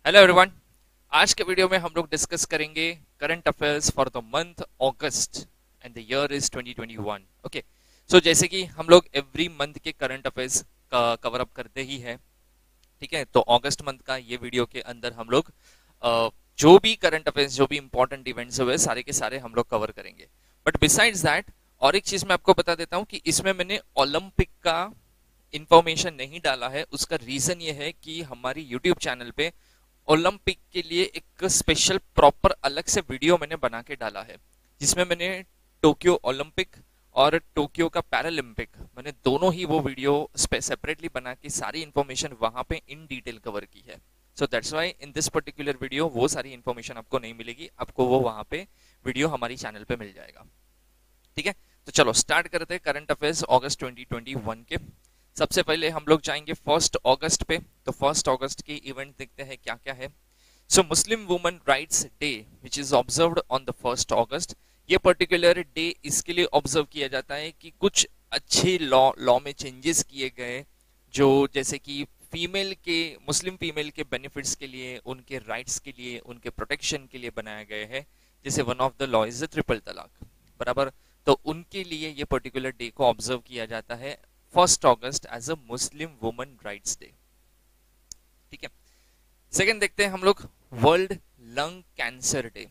Hello everyone. आज के video में हम लोग डिस्कस करेंगे current affairs for the month August and the year is 2021। Okay, so जैसे कि हम लोग एवरी मंथ के करंट अफेयर्स का कवर अप करते ही है, ठीक है। तो अगस्त मंथ का ये वीडियो के अंदर हम लोग जो भी करंट अफेयर्स, जो भी इंपॉर्टेंट इवेंट्स हुए, सारे के सारे हम लोग कवर करेंगे। बट बिसाइड्स दैट और एक चीज मैं आपको बता देता हूँ कि इसमें मैंने ओलंपिक का इंफॉर्मेशन नहीं डाला है। उसका रीजन ये है कि हमारी यूट्यूब चैनल पे ओलंपिक के लिए एक स्पेशल प्रॉपर अलग से वीडियो मैंने बना के डाला है, जिसमें मैंने टोक्यो ओलंपिक और टोक्यो का पैरालंपिक, मैंने दोनों ही वो वीडियो सेपरेटली बना के सारी इंफॉर्मेशन वहां पे इन डिटेल कवर की है। So that's why in this particular video वो सारी इंफॉर्मेशन आपको नहीं मिलेगी, आपको वो वहां पे वीडियो हमारी चैनल पे मिल जाएगा, ठीक है। तो चलो स्टार्ट करते हैं करंट अफेयर्स अगस्त 2021 के। सबसे पहले हम लोग जाएंगे 1 अगस्त पे। तो 1 अगस्त के इवेंट देखते हैं क्या क्या है। So Muslim women rights day which is observed on the 1 August. ये पर्टिकुलर डे इसके लिए ऑब्जर्व किया जाता है कि कुछ अच्छे लॉ में चेंजेस किए गए, जो जैसे कि फीमेल के, मुस्लिम फीमेल के बेनिफिट्स के लिए, उनके राइट्स के लिए, उनके प्रोटेक्शन के लिए बनाए गए हैं। जैसे one of the law is the triple तलाक, बराबर। तो उनके लिए ये पर्टिकुलर डे को ऑब्जर्व किया जाता है 1 August as a Muslim women rights day, ठीक है। सेकंड देखते हैं हम लोग वर्ल्ड लंग कैंसर डे,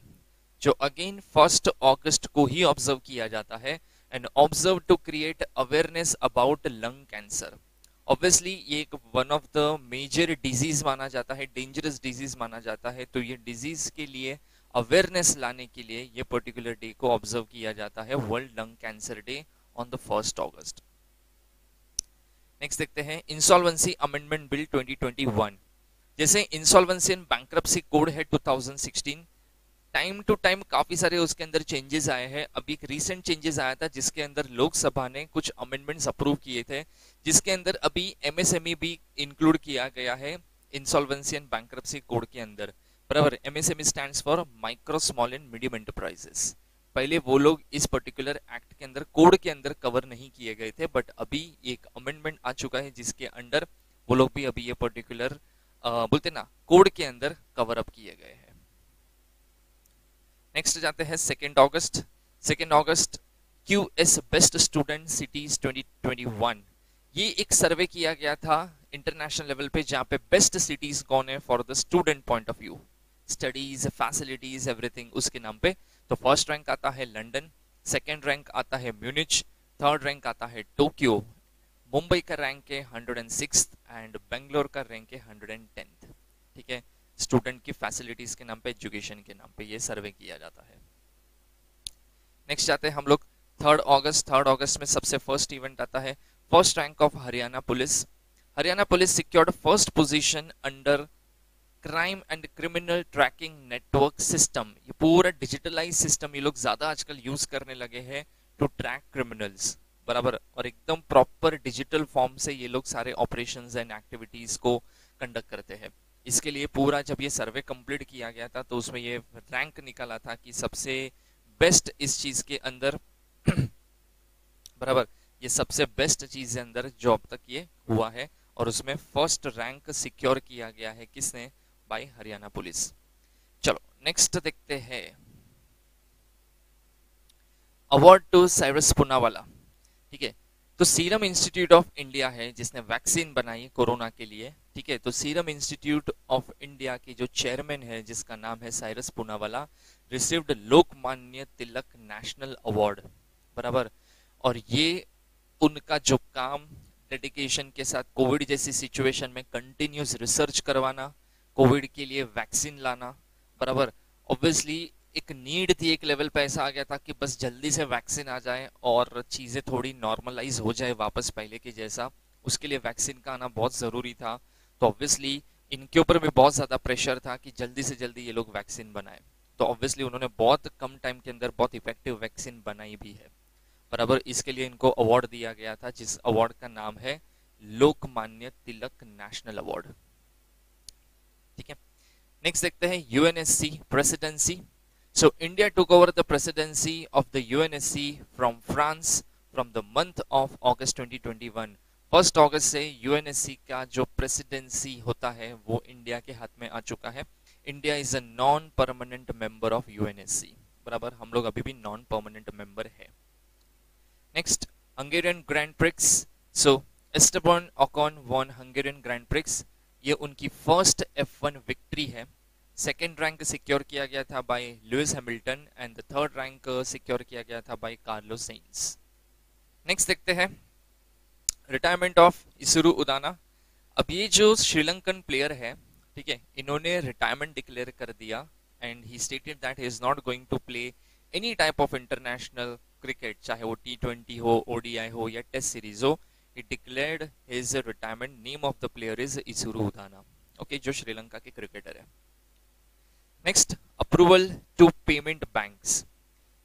जो अगेन 1 अगस्त को ही ऑब्जर्व किया जाता है and observe to create awareness about lung cancer. Obviously ये एक one of the major disease माना जाता है, डेंजरस डिजीज माना जाता है। तो ये डिजीज के लिए अवेयरनेस लाने के लिए ये पर्टिकुलर डे को ऑब्जर्व किया जाता है, world lung cancer day on the 1 August. Next देखते हैं इंसॉल्वेंसी अमेंडमेंट बिल 2021। जैसे इंसॉल्वेंसी एंड बैंक्रप्सी कोड है 2016, टाइम टू टाइम काफी सारे उसके अंदर चेंजेस आए हैं। अभी एक रीसेंट चेंजेस आया था जिसके अंदर लोकसभा ने कुछ अमेंडमेंट्स अप्रूव किए थे, जिसके अंदर अभी एमएसएमई भी इंक्लूड किया गया है इंसॉल्वेंसी एंड बैंक्रप्सी कोड के अंदर, बराबर। MSME stands for micro small and medium enterprises. पहले वो लोग इस पर्टिकुलर एक्ट के अंदर, कोड के अंदर कवर नहीं किए गए थे, बट अभी एक अमेंडमेंट आ चुका है जिसके अंडर वो लोग भी अभी ये पर्टिकुलर बोलते ना कोड के अंदर कवर अप किए गए हैं। नेक्स्ट जाते हैं 2 अगस्त। 2 अगस्त क्यूएस बेस्ट स्टूडेंट सिटीज 2021। ये एक सर्वे किया गया था इंटरनेशनल लेवल पे, जहां पे बेस्ट सिटीज कौन है for the student point of view, studies, facilities, everything, उसके नाम पे। तो फर्स्ट रैंक आता है लंदन, सेकंड रैंक आता है म्यूनिच, थर्ड रैंक आता है टोक्यो, मुंबई का रैंक है 106 एंड बेंगलोर का रैंक है 110, ठीक है। स्टूडेंट की फैसिलिटीज के नाम पे, एजुकेशन के नाम पे ये सर्वे किया जाता है। नेक्स्ट जाते हैं हम लोग 3 अगस्त। 3 अगस्त में सबसे फर्स्ट इवेंट आता है first rank of Haryana police. Haryana police secured first position under crime and criminal tracking network system. ये पूरा डिजिटलाइज सिस्टम ये लोग ज्यादा आजकल यूज करने लगे हैं टू ट्रैक क्रिमिनल्स, बराबर। और एकदम प्रॉपर डिजिटल फॉर्म से ये लोग सारे ऑपरेशंस एंड एक्टिविटीज को कंडक्ट करते हैं। इसके लिए पूरा जब ये सर्वे कंप्लीट किया गया था तो उसमें ये रैंक निकाला था कि सबसे बेस्ट इस चीज के अंदर बराबर, ये सबसे बेस्ट चीज के अंदर जो अब तक ये हुआ है, और उसमें फर्स्ट रैंक सिक्योर किया गया है किसने, बाय हरियाणा पुलिस। चलो नेक्स्ट देखते हैं अवार्ड टू साइरस पूनावाला, ठीक है। तो सीरम इंस्टीट्यूट ऑफ इंडिया है जिसने वैक्सीन बनाई कोरोना के लिए, ठीक है। तो सीरम इंस्टीट्यूट ऑफ इंडिया के जो चेयरमैन है जिसका नाम है Cyrus Poonawalla, received Lokmanya Tilak national award, बराबर। और ये उनका जो काम डेडिकेशन के साथ कोविड जैसी सिचुएशन में कंटिन्यूस रिसर्च करवाना, कोविड के लिए वैक्सीन लाना, बराबर। ऑब्वियसली एक नीड थी, एक लेवल पे ऐसा आ गया था कि बस जल्दी से वैक्सीन आ जाए और चीजें थोड़ी नॉर्मलाइज हो जाए वापस पहले के जैसा, उसके लिए वैक्सीन का आना बहुत जरूरी था। तो ऑब्वियसली इनके ऊपर भी बहुत ज्यादा प्रेशर था कि जल्दी से जल्दी ये लोग वैक्सीन बनाए। तो ऑब्वियसली उन्होंने बहुत कम टाइम के अंदर बहुत इफेक्टिव वैक्सीन बनाई भी है, बराबर। इसके लिए इनको अवार्ड दिया गया था, जिस अवार्ड का नाम है लोकमान्य तिलक नेशनल अवार्ड, ठीक है। नेक्स्ट देखते हैं UNSC presidency. So India took over the presidency of the UNSC from France from the month of August 2021. 1 अगस्त से यूएनएससी का जो प्रेसिडेंसी होता है वो इंडिया के हाथ में आ चुका है। India is a non permanent member of UNSC, बराबर, हम लोग अभी भी नॉन परमानेंट मेंबर है। Next, Hungarian Grand Prix. So Esteban Ocon won Hungarian Grand Prix, ये उनकी फर्स्ट F1 विक्ट्री है। सेकेंड रैंक सिक्योर किया गया था by Lewis Hamilton and the third rank secure किया गया था बाय कार्लोस सेइंस। नेक्स्ट देखते हैं रिटायरमेंट ऑफ इसुरु उदाना। अब ये जो श्रीलंकन प्लेयर है, ठीक है, इन्होंने रिटायरमेंट डिक्लेयर कर दिया and he stated that he is not going to play any type of international cricket, चाहे वो T20 हो, ODI हो या टेस्ट सीरीज हो। He declared his retirement. Name of the player is Isuru Udana, okay, जो श्रीलंका के क्रिकेटर है। Next, approval to payment banks.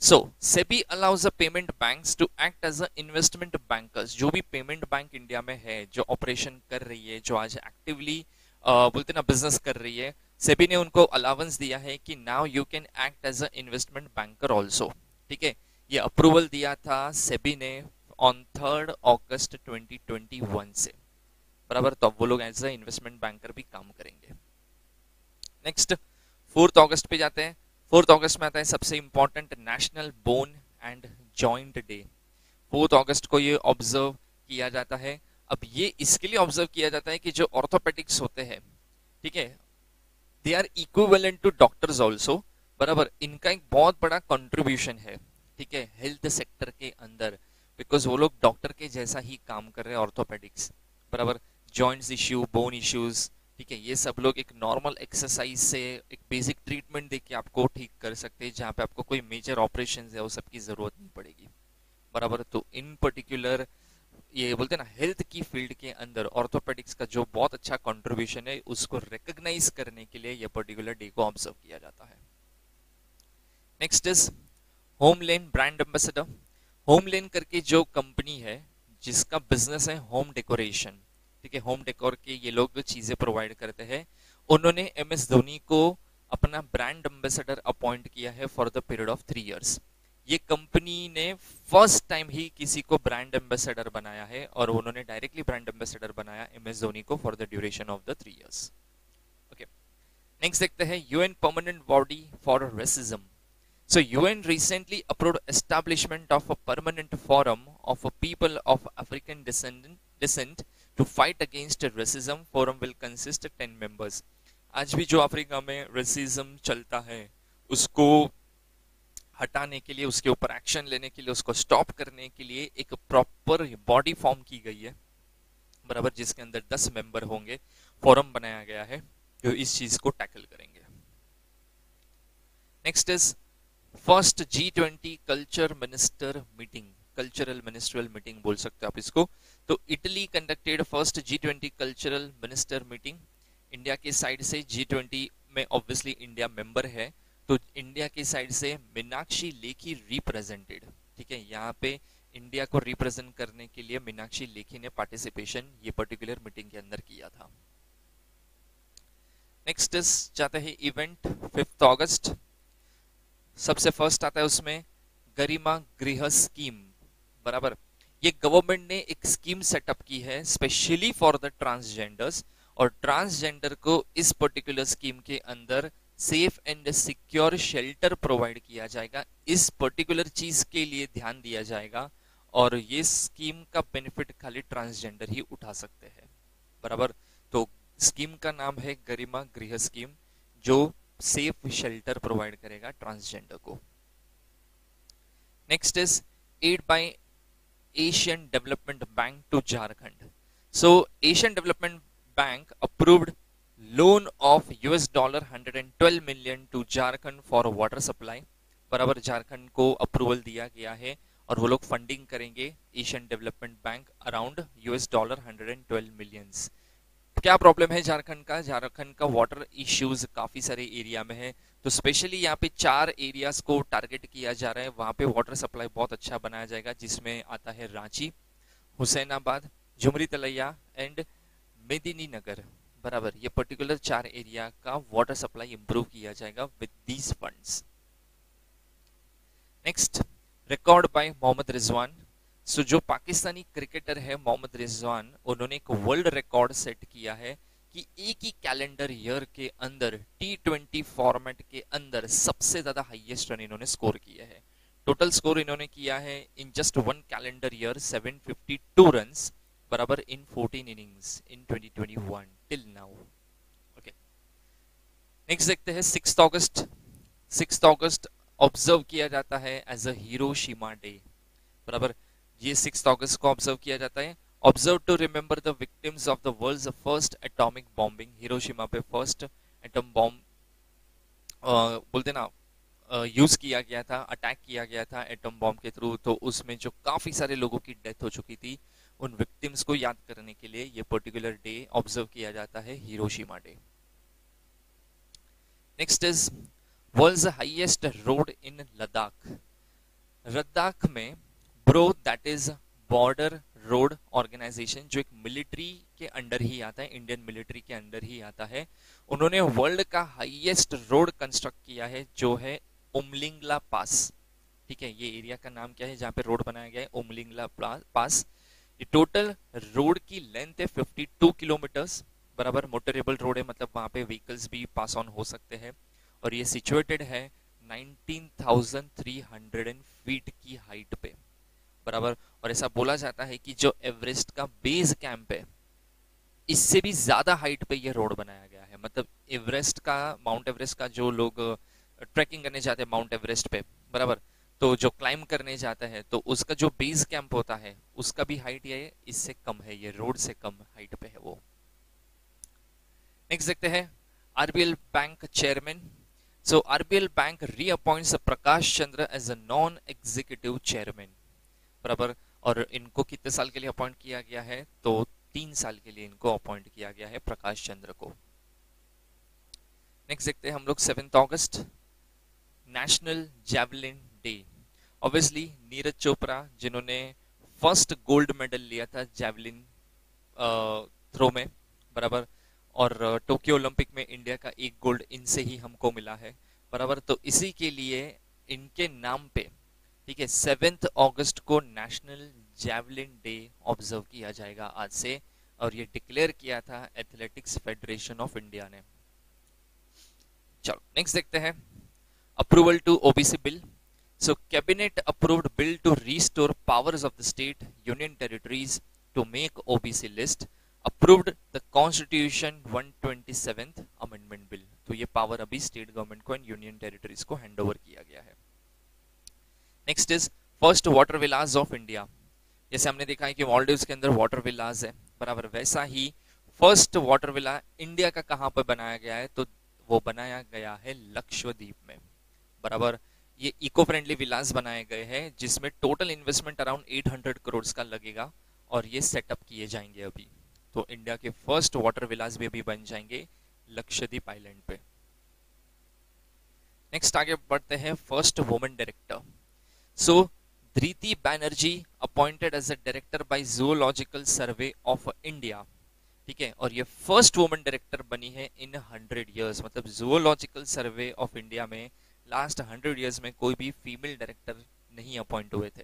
So, SEBI allows the payment banks to act as a investment bankers। जो भी payment bank India में है, जो operation कर रही है, जो आज एक्टिवली बोलते ना बिजनेस कर रही है, सेबी ने उनको अलाउंस दिया है कि now you can act as a investment banker also. ठीक है, ये अप्रूवल दिया था सेबी ने ऑन 3 अगस्त 2021 से, बराबर। तो अब वो लोग एज अ इन्वेस्टमेंट बैंकर भी काम करेंगे। नेक्स्ट 4 अगस्त पे जाते हैं। 4 अगस्त में आता है सबसे important national bone and joint day. 4 अगस्त को ये ऑब्जर्व किया जाता है। अब ये इसके लिए ऑब्जर्व किया जाता है कि जो ऑर्थोपेडिक्स होते हैं, ठीक है, they are equivalent to doctors also, बराबर। इनका एक बहुत बड़ा कंट्रीब्यूशन है, ठीक है, हेल्थ सेक्टर के अंदर, बिकॉज वो लोग डॉक्टर के जैसा ही काम कर रहे हैं, ऑर्थोपेडिक्स, बराबर। जॉइंट्स इश्यू, बोन इश्यूज, ठीक है, ये सब लोग एक नॉर्मल एक्सरसाइज से, एक बेसिक ट्रीटमेंट देके आपको ठीक कर सकते हैं, जहाँ पे आपको कोई मेजर ऑपरेशन है वो सब की जरूरत नहीं पड़ेगी, बराबर। तो इन पर्टिकुलर ये बोलते हैं ना, हेल्थ की फील्ड के अंदर ऑर्थोपेडिक्स का जो बहुत अच्छा कंट्रीब्यूशन है, उसको रिकॉग्नाइज करने के लिए ये पर्टिकुलर डे को ऑब्जर्व किया जाता है। Next is HomeLane brand ambassador. HomeLane करके जो कंपनी है जिसका बिजनेस है होम डेकोरेशन, ठीक है, होम डेकोर के ये लोग चीजें प्रोवाइड करते हैं, उन्होंने MS धोनी को अपना ब्रांड एम्बेसडर अपॉइंट किया है for the period of 3 years. ये कंपनी ने फर्स्ट टाइम ही किसी को ब्रांड एम्बेसडर बनाया है, और उन्होंने डायरेक्टली ब्रांड एम्बेसडर बनाया MS धोनी को for the duration of the 3 years. Okay, next देखते हैं UN permanent body for racism. So UN recently approved establishment of a permanent forum of a people of African descent to fight against racism. Forum will consist of 10 members. आज भी जो Africa में racism चलता है, उसको हटाने के लिए, उसके ऊपर एक्शन लेने के लिए, उसको स्टॉप करने के लिए एक प्रॉपर बॉडी फॉर्म की गई है, बराबर, जिसके अंदर 10 मेंबर होंगे। फोरम बनाया गया है जो इस चीज को टैकल करेंगे। Next is first G20 culture minister meeting, cultural ministerial meeting बोल सकते हो आप इसको। तो Italy conducted first G20 cultural minister meeting. India के साइड से G20 में ऑब्वियसली इंडिया मेंबर है, तो इंडिया की साइड से मीनाक्षी लेखी रिप्रेजेंटेड, ठीक है, यहाँ पे इंडिया को रिप्रेजेंट करने के लिए मीनाक्षी लेखी ने पार्टिसिपेशन ये पर्टिकुलर मीटिंग के अंदर किया था। नेक्स्ट जाते हैं इवेंट 5 अगस्त। सबसे फर्स्ट आता है उसमें गरिमा गृह स्कीम, बराबर। ये गवर्नमेंट ने एक स्कीम सेटअप की है स्पेशली फॉर द ट्रांसजेंडर्स, और ट्रांसजेंडर को इस पर्टिकुलर स्कीम के अंदर safe and secure shelter provide किया जाएगा। इस पर्टिकुलर चीज के लिए ध्यान दिया जाएगा, और ये स्कीम का बेनिफिट खाली ट्रांसजेंडर ही उठा सकते हैं, बराबर। तो स्कीम का नाम है गरिमा गृह स्कीम, जो सेफ शेल्टर प्रोवाइड करेगा ट्रांसजेंडर को। Next is aid by Asian Development Bank to Jharkhand. So Asian Development Bank approved loan of $112 million to Jharkhand for water supply, बराबर। झारखंड को अप्रूवल दिया गया है और वो लोग फंडिंग करेंगे Asian Development bank around $112 million। क्या प्रॉब्लम है झारखंड का? झारखंड का वाटर इश्यूज काफी सारे एरिया में है, तो स्पेशली यहाँ पे 4 एरियाज को टारगेट किया जा रहा है। वहां पे वाटर सप्लाई बहुत अच्छा बनाया जाएगा, जिसमें आता है रांची, हुसैनाबाद, झुमरी तलैया एंड मेदिनीनगर, बराबर। ये पर्टिकुलर 4 एरिया का वाटर सप्लाई इंप्रूव किया जाएगा with these funds. Next, record by Mohammad Rizwan. So जो पाकिस्तानी क्रिकेटर है मोहम्मद रिजवान, उन्होंने एक वर्ल्ड रिकॉर्ड सेट किया है कि एक ही कैलेंडर ईयर के अंदर T20 फॉर्मेट के अंदर सबसे ज्यादा हाईएस्ट रन इन्होंने स्कोर किया है। टोटल स्कोर इन्होंने किया है in just one calendar year 752 runs, बराबर इन 14 innings in 2021 till now. Okay, next देखते हैं 6 अगस्त। 6 अगस्त ऑब्जर्व किया जाता है एज अ हिरोशिमा डे, बराबर। ये 6 अगस्त को ऑब्जर्व किया जाता है, observe to remember the victims of the world's first atomic bombing. Hiroshima पे फर्स्ट एटम बॉम्ब बोलते ना यूज किया गया था, अटैक किया गया था एटम बॉम्ब के थ्रू, तो उसमें जो काफी सारे लोगों की डेथ हो चुकी थी, उन विक्टिम्स को याद करने के लिए ये पर्टिकुलर डे ऑब्जर्व किया जाता है, Hiroshima day. Next is world's highest road in Ladakh. Ladakh में BRO that is border road organisation, जो एक मिलिट्री के अंडर ही आता है, इंडियन मिलिट्री के अंडर ही आता है। उन्होंने वर्ल्ड का हाईएस्ट रोड कंस्ट्रक्ट किया है, जो है उमलिंगला पास। ठीक है, ये एरिया का नाम क्या है जहाँ पे रोड बनाया गया है, उमलिंगला पास। ये टोटल रोड की लेंथ है 52 किलोमीटर्स, बराबर। मोटरेबल रोड है, मतलब वहां पे व्हीकल्स भी पास ऑन हो सकते हैं, और ये सिचुएटेड है 19,300 फीट की हाइट पे, बराबर। और ऐसा बोला जाता है कि जो एवरेस्ट का बेस कैंप है, इससे भी ज्यादा हाइट पे ये रोड बनाया गया है। मतलब एवरेस्ट का, माउंट एवरेस्ट का जो लोग ट्रैकिंग करने जाते हैं माउंट एवरेस्ट पे, बराबर, तो जो क्लाइम करने जाता है, तो उसका जो बेस कैंप होता है, उसका भी हाइट ये इससे कम है, ये रोड से कम हाइट पे है वो। नेक्स्ट देखते हैं RBL bank chairman. So RBL bank reappoints Prakash Chandra as a non executive chairman, बराबर। और इनको कितने साल के लिए अपॉइंट किया गया है, तो 3 साल के लिए इनको अपॉइंट किया गया है प्रकाश चंद्र को। नेक्स्ट देखते हैं हम लोग 7 August, national javelin day. Obviously Neeraj Chopra, जिन्होंने फर्स्ट गोल्ड मेडल लिया था जैवलिन थ्रो में, बराबर। और टोक्यो ओलंपिक में इंडिया का एक गोल्ड इनसे ही हमको मिला है, बराबर। तो इसी के लिए इनके नाम पे, ठीक है, 7 अगस्त को नेशनल जैवलिन डे ऑब्जर्व किया जाएगा आज से, और ये डिक्लेयर किया था एथलेटिक्स फेडरेशन ऑफ इंडिया ने। चलो नेक्स्ट देखते हैं approval to OBC bill. So cabinet approved bill to restore powers of the state union territories to make OBC list, approved the constitution 127th amendment bill. तो ये power अभी state government को and union territories को handover किया गया है। Next is first water Vilas of India. जैसे हमने देखा है कि मालदीव्स के अंदर वाटर विलास है, बराबर, वैसा ही फर्स्ट वाटर विला इंडिया का कहां पर बनाया गया है, तो वो बनाया गया है लक्षद्वीप में, बराबर। ये इको फ्रेंडली विलास बनाए गए हैं, जिसमें टोटल इन्वेस्टमेंट अराउंड 800 करोड़ का लगेगा, और ये सेटअप किए जाएंगे अभी। तो इंडिया के फर्स्ट वाटर विलास भी अभी बन जाएंगे लक्षद्वीप आइलैंड पे। नेक्स्ट आगे बढ़ते हैं first women director. So Dhriti Banerjee appointed as a director by Zoological survey of India, ठीक है। और ये फर्स्ट वुमेन डायरेक्टर बनी है इन 100 इयर्स, मतलब जूलॉजिकल सर्वे ऑफ इंडिया में लास्ट 100 इयर्स में कोई भी फीमेल डायरेक्टर नहीं अपॉइंट हुए थे,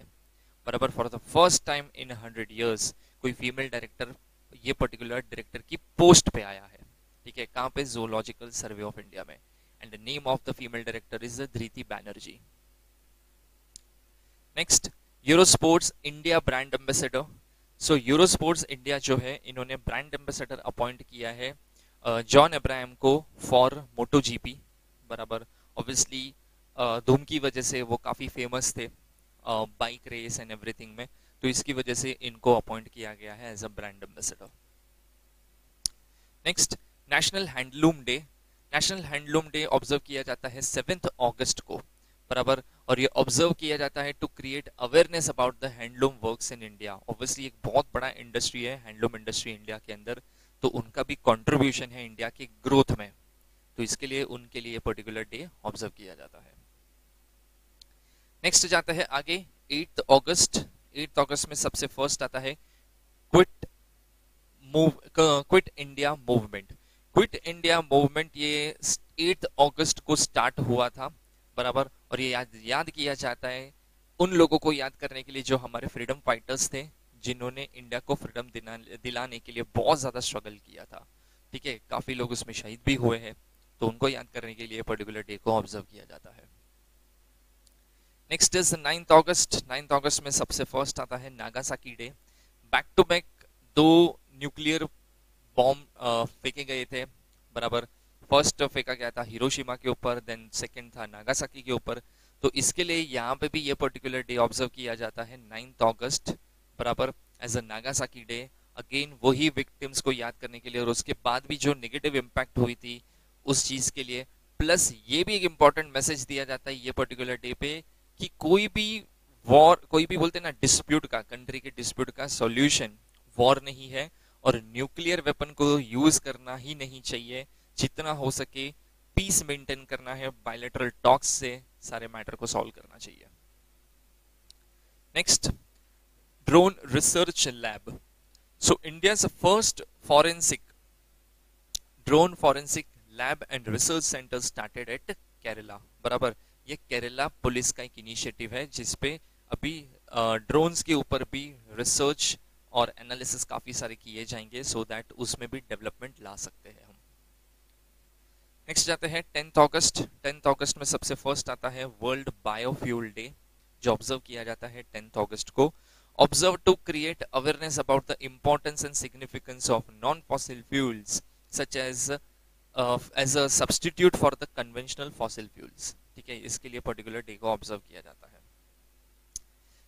बराबर। For the first time in 100 years कोई फीमेल डायरेक्टर ये पर्टिकुलर डायरेक्टर की पोस्ट पे आया है, ठीक है। कहां पे, जूलॉजिकल सर्वे ऑफ इंडिया में, and the name of the female director is Dhriti Banerjee. Next Eurosports India brand ambassador. So Eurosports India जो है, इन्होंने ब्रांड एम्बेसडर अपॉइंट किया है जॉन अब्राहम को फॉर मोटो जीपी, बराबर। ऑब्वियसली धूम की वजह से वो काफी फेमस थे बाइक रेस एंड एवरीथिंग में, तो इसकी वजह से इनको अपॉइंट किया गया है as a brand ambassador. Next National Handloom Day. National Handloom Day observe किया जाता है 7 अगस्त को, बराबर। और ये ऑब्जर्व किया जाता है to create awareness about the handloom works in India. Obviously एक बहुत बड़ा इंडस्ट्री है हैंडलूम इंडस्ट्री इंडिया के अंदर, तो उनका भी कंट्रीब्यूशन है इंडिया की ग्रोथ में, तो इसके लिए उनके लिए पर्टिकुलर डे ऑब्जर्व किया जाता है। नेक्स्ट जाता है आगे 8 अगस्त। 8 अगस्त में सबसे फर्स्ट आता है quit India movement. Quit India movement ये 8 अगस्त को स्टार्ट हुआ था, बराबर। और ये याद किया जाता है उन लोगों को याद करने के लिए जो हमारे फ्रीडम फाइटर्स थे, जिन्होंने इंडिया को फ्रीडम दिलाने के लिए बहुत ज्यादा स्ट्रगल किया था। ठीक है, काफी लोग उसमें शहीद भी हुए हैं, तो उनको याद करने के लिए पर्टिकुलर डे को ऑब्जर्व किया जाता है। Next is 9th August. 9th अगस्त में सबसे फर्स्ट आता है Nagasaki Day. Back to back दो न्यूक्लियर बॉम्ब फेंके गए थे, बराबर। फर्स्ट फेंका गया था हिरोशिमा के ऊपर, देन सेकंड था नागासाकी के ऊपर। तो इसके लिए यहाँ पे भी ये पर्टिकुलर डे ऑब्जर्व किया जाता है 9th अगस्त, बराबर, as a Nagasaki Day. Again वही विक्टिम्स को याद करने के लिए, और उसके बाद भी जो नेगेटिव इम्पैक्ट हुई थी उस चीज के लिए। प्लस ये भी एक इंपॉर्टेंट मैसेज दिया जाता है ये पर्टिकुलर डे पे कि कोई भी वॉर, कोई भी बोलते हैं ना डिस्प्यूट का, कंट्री के डिस्प्यूट का सॉल्यूशन वॉर नहीं है, और न्यूक्लियर वेपन को यूज करना ही नहीं चाहिए। जितना हो सके पीस मेंटेन करना है, बायलैटरल टॉक्स से सारे मैटर को सॉल्व करना चाहिए। Next, drone research lab. So India's first forensic drone forensic lab and research centre started at Kerala, बराबर। ये केरला पुलिस का एक इनिशिएटिव है जिसपे अभी ड्रोन्स के ऊपर भी रिसर्च और एनालिसिस काफी सारे किए जाएंगे, सो दैट उसमें भी डेवलपमेंट ला सकते हैं हम। नेक्स्ट जाते हैं 10th अगस्त। 10th अगस्त में सबसे फर्स्ट आता है वर्ल्ड बायोफ्यूल डे, जो ऑब्जर्व किया जाता है 10th अगस्त को। Observe to create awareness about the importance and significance of non fossil fuels such as a substitute for the conventional fossil fuels. ठीक है, इसके लिए पर्टिकुलर डे को ऑब्जर्व किया जाता है।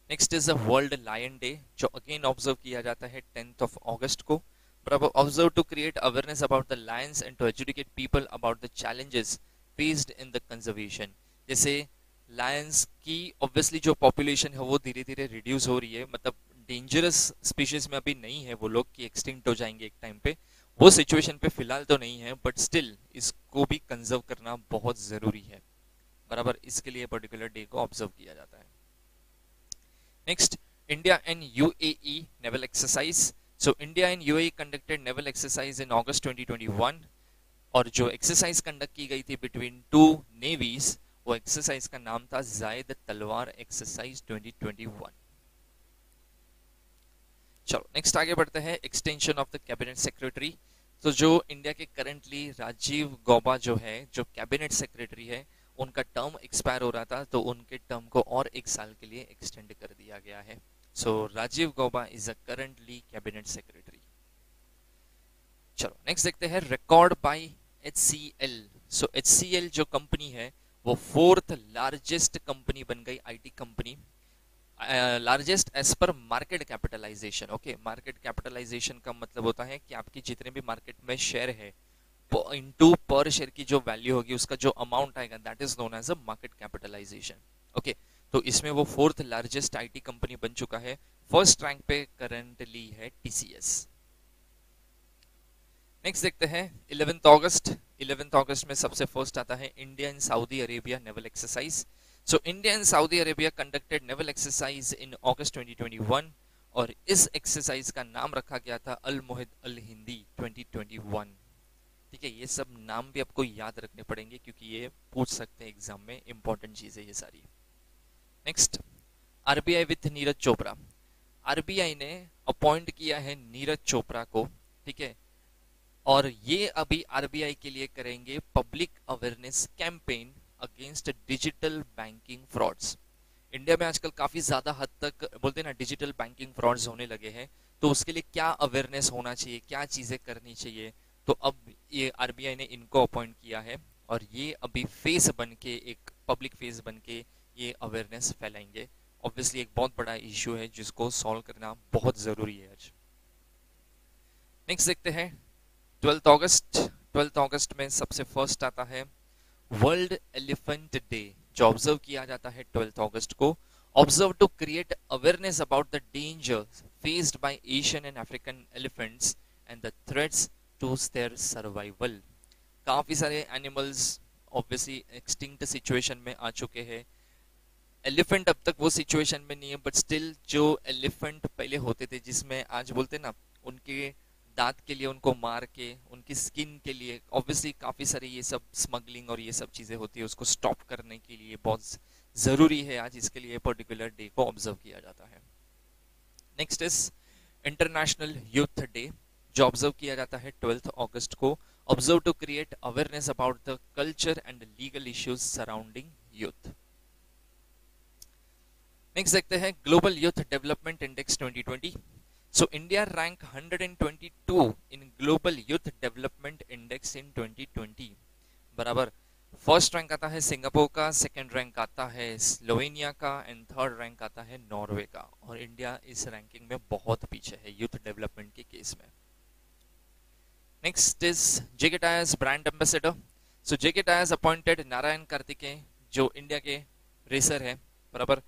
Next is the World Lion Day, जो अगेन ऑब्जर्व किया जाता है 10th of अगस्त को। Observe to create awareness about the lions and to educate people about the challenges faced in the conservation. जैसे लायंस की ऑब्वियसली जो पॉपुलेशन है वो धीरे धीरे रिड्यूस हो रही है, मतलब डेंजरस स्पीशीज में अभी नहीं है वो लोग कि एक्सटिंक्ट हो जाएंगे एक टाइम पे, वो सिचुएशन पे फिलहाल तो नहीं है, बट स्टिल इसको भी कंजर्व करना बहुत जरूरी है, बराबर। इसके लिए पर्टिकुलर डे को ऑब्जर्व किया जाता है। Next, India and UAE naval exercise. So India and UAE conducted naval exercise in August 2021, और जो एक्सरसाइज कंडक्ट की गई थी बिटवीन टू नेवीज, वो एक्सरसाइज का नाम था जायद तलवार एक्सरसाइज 2021। चलो नेक्स्ट आगे बढ़ते हैं, extension of the cabinet secretary. तो जो इंडिया के करंटली राजीव गौबा जो है, जो कैबिनेट सेक्रेटरी है, उनका टर्म एक्सपायर हो रहा था, तो उनके टर्म को और एक साल के लिए एक्सटेंड कर दिया गया है। So Rajiv Gauba is a currently cabinet secretary. चलो नेक्स्ट देखते हैं, record by HCL। So HCL जो कंपनी है वो 4th लार्जेस्ट कंपनी बन गई, IT company. Largest as per market capitalisation. Okay, market capitalisation का मतलब होता है कि आपकी जितने भी मार्केट में शेयर है इनटू पर शेयर की जो वैल्यू होगी, उसका जो अमाउंट आएगा, that is known as a market capitalisation. Okay, तो इसमें वो 4th लार्जेस्ट आईटी कंपनी बन चुका है। फर्स्ट रैंक पे करंटली है TCS। नेक्स्ट देखते हैं 11th अगस्त। 11th अगस्त में सबसे फर्स्ट आता है India and Saudi Arabia naval exercise. So India and Saudi Arabia conducted naval exercise in August 2021, और इस एक्सरसाइज का नाम रखा गया था अल मोहिद अल हिंदी 2021। ठीक है, ये सब नाम भी आपको याद रखने पड़ेंगे क्योंकि ये पूछ सकते हैं एग्जाम में, इंपॉर्टेंट चीजें ये सारी। Next, RBI with Neeraj Chopra. RBI ने अपॉइंट किया है नीरज चोपड़ा को, ठीक है, और ये अभी आरबीआई के लिए करेंगे public awareness campaign against digital banking frauds. India में आजकल काफी ज्यादा हद तक बोलते हैं ना डिजिटल बैंकिंग फ्रॉड्स होने लगे हैं, तो उसके लिए क्या अवेयरनेस होना चाहिए, क्या चीजें करनी चाहिए, तो अब ये आरबीआई ने इनको अपॉइंट किया है, और ये अभी फेस बन के, एक पब्लिक फेस बन के ये अवेयरनेस फैलाएंगे। ऑब्वियसली एक बहुत बड़ा इश्यू है जिसको सॉल्व करना बहुत जरूरी है आज। नेक्स्ट देखते हैं 12th अगस्त। 12th अगस्त में सबसे फर्स्ट आता है वर्ल्ड एलिफेंट डे, जो ऑब्जर्व किया जाता है 12th अगस्त को। Observe to create awareness about the danger faced by Asian and African elephants and the threats to their survival. काफी सारे एनिमल्स ऑब्वियसली एक्सटिंक्ट सिचुएशन में आ चुके हैं। एलिफेंट अब तक वो सिचुएशन में नहीं है, बट स्टिल जो एलिफेंट पहले होते थे, जिसमें आज बोलते ना उनके दांत के लिए उनको मार के उनकी स्किन के लिए ऑब्वियसली काफी सारी ये सब स्मगलिंग और ये सब चीजें होती है, उसको स्टॉप करने के लिए बहुत जरूरी है आज इसके लिए पर्टिकुलर डे को ऑब्जर्व किया जाता है। Next is international youth day, जो ऑब्जर्व किया जाता है 12 अगस्त को, observe to create awareness about the culture and legal issues surrounding youth. Next देखते हैं global youth development index 2020। So India rank 122 in global youth development index in 2020। बराबर first rank आता है सिंगापुर का, सेकंड रैंक आता है Slovenia का and third rank आता है नॉर्वे का। और इंडिया इस रैंकिंग में बहुत पीछे है यूथ डेवलपमेंट के केस में। Next is JK tyres brand ambassador. So JK tyres appointed Narain Karthikeya, जो इंडिया के रेसर है, बराबर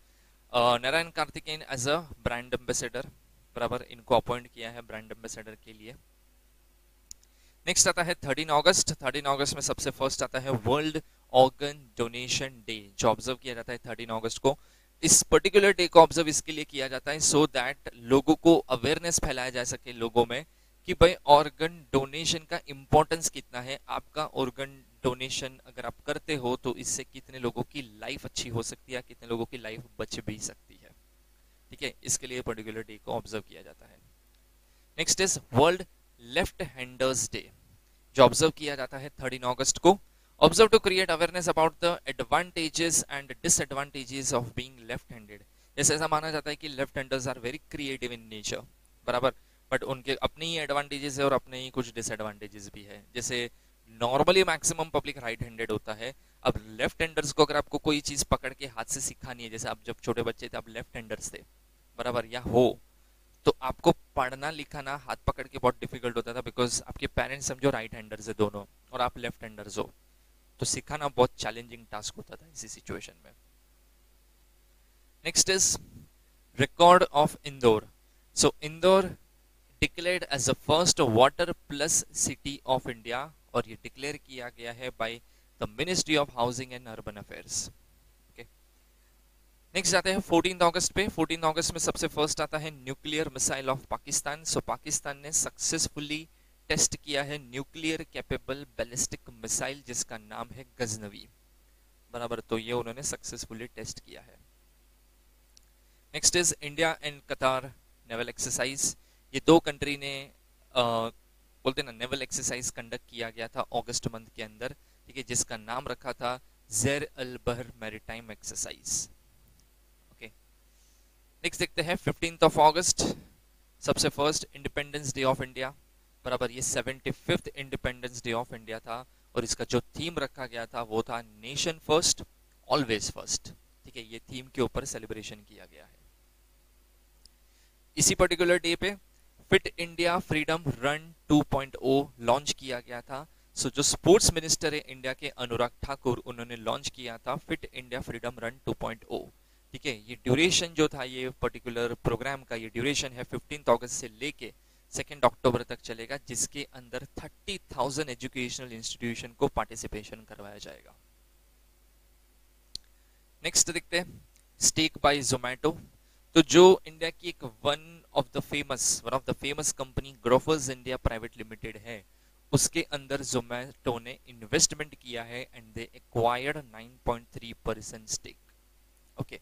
Narain Karthikeyan as a brand ambassador, बराबर इनको अपॉइंट किया है ब्रांड एम्बेसडर के लिए। नेक्स्ट आता है 13 अगस्त। 13 अगस्त में सबसे फर्स्ट आता है वर्ल्ड ऑर्गन डोनेशन डे, जो ऑब्जर्व किया जाता है 13 अगस्त को। इस पर्टिकुलर डे को ऑब्जर्व इसके लिए किया जाता है सो दैट लोगों को अवेयरनेस फैलाया जा सके लोगों में कि भाई ऑर्गन डोनेशन का इंपॉर्टेंस कितना है। आपका ऑर्गन डोनेशन अगर आप करते हो तो इससे कितने लोगों की लाइफ अच्छी हो सकती है, कितने लोगों की लाइफ बच भी सकती है। ठीक है, इसके लिए पर्टिकुलर डे को ऑब्जर्व किया जाता है। Next is world left handers day, जो ऑब्जर्व किया जाता है 13 अगस्त को, observe to create awareness about the advantages and disadvantages of being left handed. जैसे ऐसा माना जाता है कि left handers are very creative in nature, बराबर, बट उनके अपने ही एडवांटेजेस है और अपने ही कुछ डिसएडवांटेजेस भी है। जैसे normally maximum public right handed होता है, अब लेफ्ट हैंडर्स को अगर आपको कोई चीज पकड़ के हाथ से सिखानी है, जैसे आप जब छोटे बच्चे थे आप लेफ्ट हैंडर्स थे, बराबर, या हो, तो आपको पढ़ना लिखाना हाथ पकड़ के बहुत डिफिकल्ट होता था, बिकॉज आपके पेरेंट्स समझो राइट हैंडर्स है दोनों और आप लेफ्ट हैंडर्स हो, तो सिखाना बहुत चैलेंजिंग टास्क होता था इसी सिचुएशन में। Next is record of Indore. So Indore declared as the first water plus city of India, और ये डिक्लेयर किया गया है by the ministry of housing and urban affairs. Next जाते हैं 14 अगस्त पे। 14 अगस्त में सबसे फर्स्ट आता है न्यूक्लियर मिसाइल ऑफ पाकिस्तान। सो पाकिस्तान ने सक्सेसफुली टेस्ट किया है न्यूक्लियर कैपेबल बैलिस्टिक मिसाइल जिसका नाम है गजनवी, बराबर, तो ये उन्होंने सक्सेसफुली टेस्ट किया है। नेक्स्ट इज इंडिया एंड कतार नेवल एक्सरसाइज। ये दो कंट्री ने बोलते ना नेवल एक्सरसाइज कंडक्ट किया गया था अगस्त मंथ के अंदर, ठीक है, जिसका नाम रखा था ज़ेर अल बहर मैरीटाइम एक्सरसाइज। नेक्स्ट देखते हैं 15 अगस्त, सबसे first independence day of India, बराबर, ये 75th independence day of India था और इसका जो थीम रखा गया था वो था नेशन फर्स्ट ऑलवेज फर्स्ट। ठीक है, ये थीम के ऊपर सेलिब्रेशन किया गया है। इसी पर्टिकुलर डे पे fit India freedom run 2.0 launch किया गया था। सो जो स्पोर्ट्स मिनिस्टर है इंडिया के अनुराग ठाकुर, उन्होंने लॉन्च किया था फिट इंडिया फ्रीडम रन 2.0। ठीक है, ये ड्यूरेशन जो था ये पर्टिकुलर प्रोग्राम का, ये ड्यूरेशन है 15 अगस्त से लेके 2 अक्टूबर तक चलेगा, जिसके अंदर 30,000 एजुकेशनल इंस्टीट्यूशन को पार्टिसिपेशन करवाया जाएगा। नेक्स्ट देखते हैं स्टेक बाय जोमैटो। तो जो इंडिया की एक one of the famous company Grofers India private limited है, उसके अंदर जोमैटो ने इन्वेस्टमेंट किया है and they acquired 9.3% stake. Okay,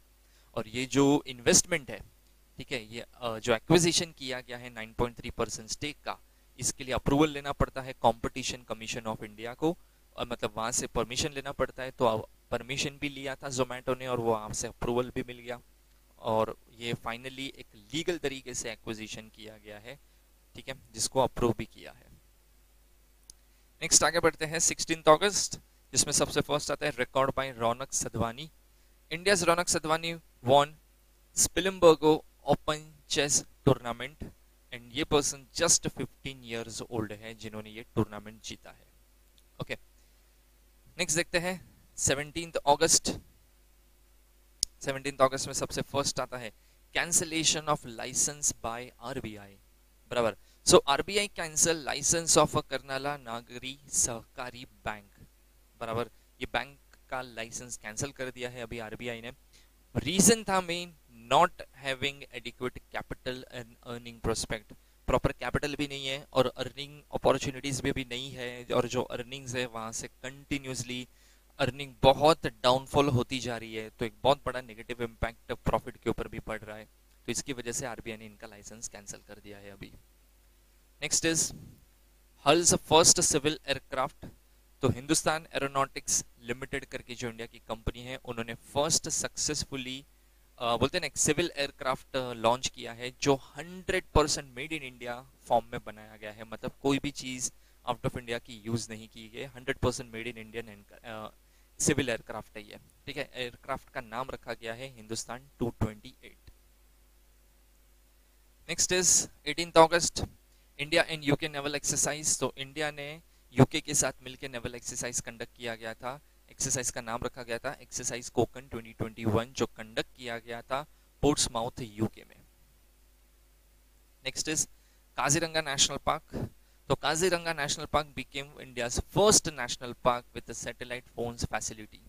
और ये जो इन्वेस्टमेंट है, ठीक है, ये जो एक्विजिशन किया गया है 9.3% स्टेक का, इसके लिए अप्रूवल लेना पड़ता है कंपटीशन कमीशन ऑफ इंडिया को, और मतलब वहां से परमिशन लेना पड़ता है। तो परमिशन भी लिया था जोमैटो ने और वो वहां से अप्रूवल भी मिल गया और ये फाइनली एक लीगल तरीके से एक्विजिशन किया गया है, ठीक है, जिसको अप्रूव भी किया है। नेक्स्ट आगे बढ़ते हैं 16 अगस्त, जिसमें सबसे फर्स्ट आता है record by Raunak Sadhwani. India's Raunak Sadhwani won Spilimbergo open chess tournament and ये पर्सन जस्ट 15 इयर्स ओल्ड है जिन्होंने ये टूर्नामेंट जीता है। ओके, नेक्स्ट देखते हैं 17 अगस्त। 17 अगस्त में सबसे फर्स्ट आता है cancellation of licence by RBI, बराबर। So RBI cancel licence of Karnala Nagari Sahakari bank, बराबर, ये बैंक का लाइसेंस कैंसिल कर दिया है अभी आरबीआई ने। रीजन था main not having adequate capital and earning prospect, proper capital भी नहीं है और अर्निंग अपॉर्चुनिटीज भी नहीं है, और जो अर्निंग्स है वहां से कंटिन्यूसली अर्निंग बहुत डाउनफॉल होती जा रही है, तो एक बहुत बड़ा नेगेटिव इम्पैक्ट प्रॉफिट के ऊपर भी पड़ रहा है, तो इसकी वजह से आरबीआई ने इनका लाइसेंस कैंसिल कर दिया है अभी। Next is HAL's first civil aircraft. तो हिंदुस्तान एरोनॉटिक्स लिमिटेड करके जो इंडिया की कंपनी है, उन्होंने फर्स्ट सक्सेसफुली बोलते हैं ना एक सिविल एयरक्राफ्ट लॉन्च किया है, जो 100% मेड इन इंडिया फॉर्म में बनाया गया है, मतलब कोई भी चीज आउट ऑफ इंडिया की यूज नहीं की गई, 100% made in Indian civil aircraft है ये। ठीक है, एयरक्राफ्ट का नाम रखा गया है Hindustan 228। Next is 18 August, India and UK naval exercise. तो इंडिया ने यूके के साथ मिलकर नेवल एक्सरसाइज कंडक्ट किया गया था। एक्सरसाइज का नाम रखा गया था एक्सरसाइज कोकन 2021, जो कंडक्ट किया गया था पोर्ट्समाउथ यूके में। Next is Kaziranga national park. तो Kaziranga national park became India's first national park with satellite phones facility,